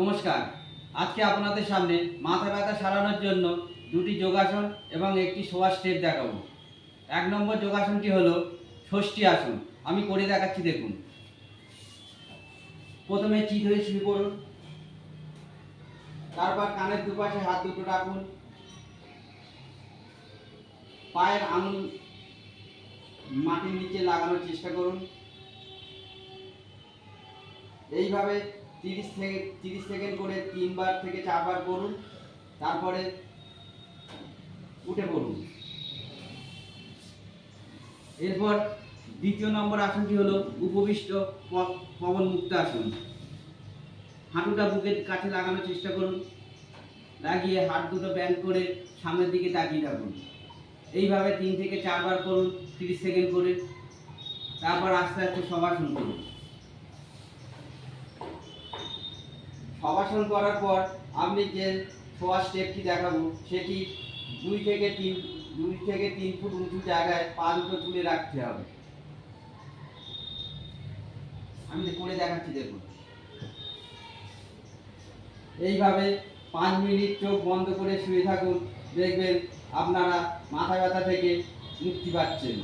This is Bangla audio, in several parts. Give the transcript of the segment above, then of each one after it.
নমস্কার। আজকে আপনাদের সামনে মাথা ব্যথা সারানোর জন্য দুটি যোগাসন এবং একটি শোয়ার স্টেপ দেখাবো। ১ নম্বর যোগাসনটি হলো ষষ্ঠী আসন। আমি করে দেখাচ্ছি, দেখুন। প্রথমে চিত হয়ে শুয়ে পড়ুন, তারপর কানের দুপাশে হাত দুটো রাখুন, পায়ের আঙুল মাটির নিচে লাগানোর চেষ্টা করুন। এইভাবে 30 সেকেন্ড করে 3বার থেকে 4বার করুন, তারপরে উঠে পড়ুন। এরপর দ্বিতীয় নম্বর আসনটি হলো উপবিষ্ট পবন মুক্ত আসন। হাঁটুটা বুকের কাছে লাগানোর চেষ্টা করুন, লাগিয়ে হাত দুটো ব্যান্ড করে সামনের দিকে তাকিয়ে থাকুন। এইভাবে 3 থেকে 4বার করুন, 30 সেকেন্ড করে। তারপর আস্তে আস্তে শবাসন করুন। শবাসন করার পর আপনি যে শোয়ার স্টেপটি দেখাবো সেটি 2 থেকে 3 ফুট উঁচু জায়গায় পা দুটো তুলে রাখতে হবে। আমি করে দেখাচ্ছি, দেখুন। এইভাবে 5 মিনিট চোখ বন্ধ করে শুয়ে থাকুন, দেখবেন আপনারা মাথা ব্যথা থেকে মুক্তি পাচ্ছেন।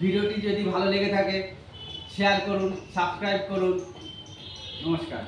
ভিডিওটি যদি ভালো লেগে থাকে শেয়ার করুন, সাবস্ক্রাইব করুন। নমস্কার।